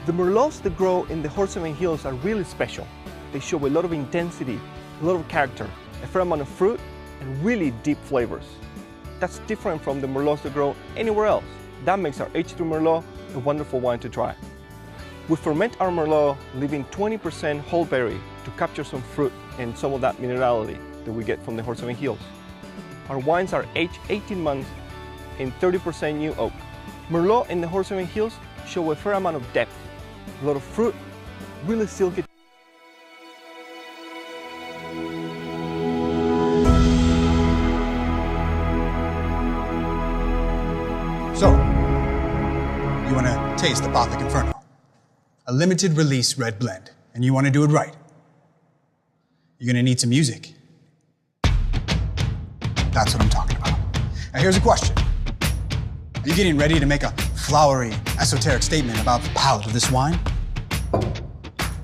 The Merlots that grow in the Horseman Hills are really special. They show a lot of intensity, a lot of character, a fair amount of fruit, and really deep flavors. That's different from the Merlots that grow anywhere else. That makes our H3 Merlot a wonderful wine to try. We ferment our Merlot leaving 20% whole berry to capture some fruit and some of that minerality that we get from the Horseman Hills. Our wines are aged 18 months in 30% new oak. Merlot in the Horseman Hills show a fair amount of depth, a lot of fruit, really silky. So, you want to taste Apothic Inferno, a limited release red blend, and you want to do it right. You're going to need some music. That's what I'm talking about. Now here's a question. Are you getting ready to make a flowery, esoteric statement about the palate of this wine?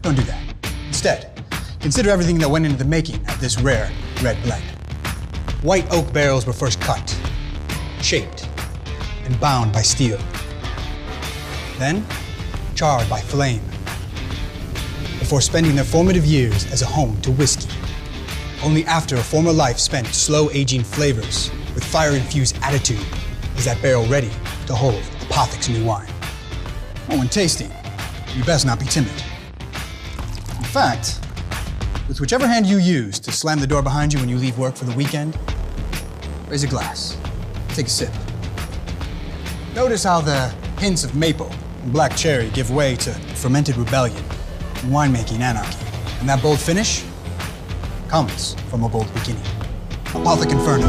Don't do that. Instead, consider everything that went into the making of this rare red blend. White oak barrels were first cut, shaped, and bound by steel. Then, charred by flame, before spending their formative years as a home to whiskey. Only after a former life spent slow aging flavors with fire-infused attitude is that barrel ready to hold Apothic's new wine. Oh, when tasting, you best not be timid. In fact, with whichever hand you use to slam the door behind you when you leave work for the weekend, raise a glass, take a sip. Notice how the hints of maple and black cherry give way to fermented rebellion and winemaking anarchy. And that bold finish comes from a bold beginning. Apothic Inferno.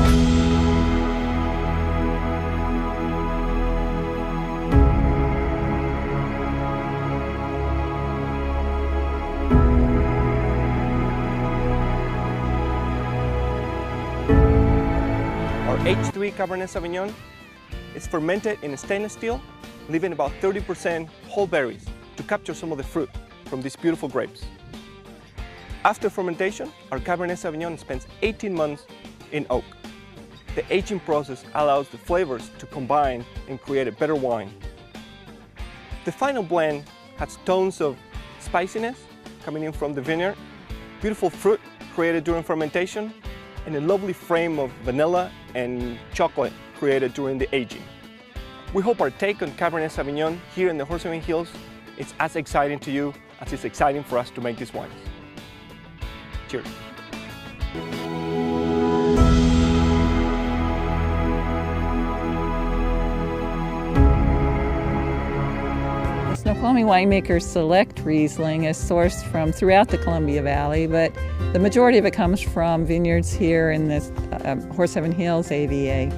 Our H3 Cabernet Sauvignon is fermented in stainless steel, leaving about 30% whole berries to capture some of the fruit from these beautiful grapes. After fermentation, our Cabernet Sauvignon spends 18 months in oak. The aging process allows the flavors to combine and create a better wine. The final blend has tones of spiciness coming in from the vineyard, beautiful fruit created during fermentation, and a lovely frame of vanilla and chocolate created during the aging. We hope our take on Cabernet Sauvignon here in the Horseman Hills is as exciting to you as it's exciting for us to make these wines. Cheers. Snoqualmie Winemakers Select Riesling is sourced from throughout the Columbia Valley, but the majority of it comes from vineyards here in this Horseman Hills AVA.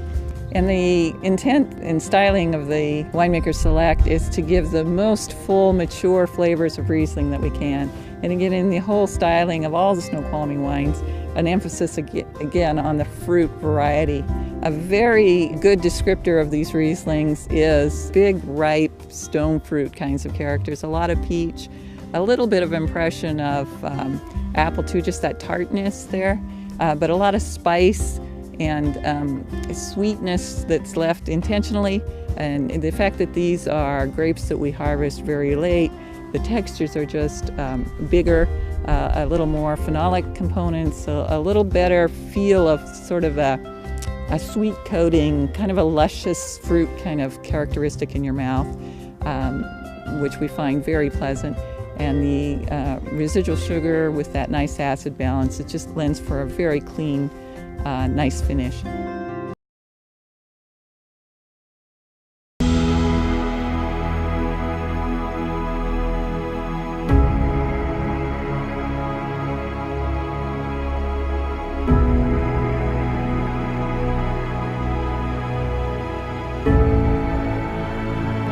And the intent and styling of the Winemakers Select is to give the most full, mature flavors of Riesling that we can. And again, in the whole styling of all the Snoqualmie wines, an emphasis again on the fruit variety. A very good descriptor of these Rieslings is big, ripe, stone fruit kinds of characters. A lot of peach, a little bit of impression of apple too, just that tartness there, but a lot of spice and sweetness that's left intentionally. And the fact that these are grapes that we harvest very late, the textures are just bigger, a little more phenolic components, a little better feel of sort of a sweet coating, kind of a luscious fruit kind of characteristic in your mouth, which we find very pleasant. And the residual sugar with that nice acid balance, it just lends for a very clean, nice finish.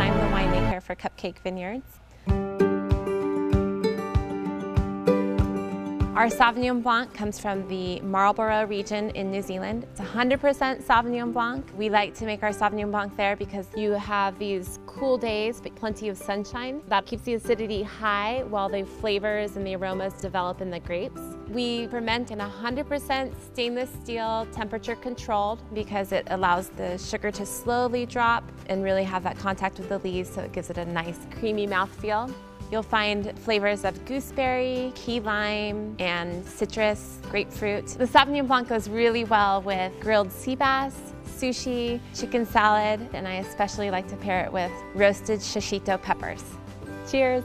I'm the winemaker for Cupcake Vineyards. Our Sauvignon Blanc comes from the Marlborough region in New Zealand. It's 100% Sauvignon Blanc. We like to make our Sauvignon Blanc there because you have these cool days, but plenty of sunshine. That keeps the acidity high while the flavors and the aromas develop in the grapes. We ferment in 100% stainless steel, temperature controlled, because it allows the sugar to slowly drop and really have that contact with the leaves, so it gives it a nice creamy mouthfeel. You'll find flavors of gooseberry, key lime, and citrus, grapefruit. The Sauvignon Blanc goes really well with grilled sea bass, sushi, chicken salad, and I especially like to pair it with roasted shishito peppers. Cheers!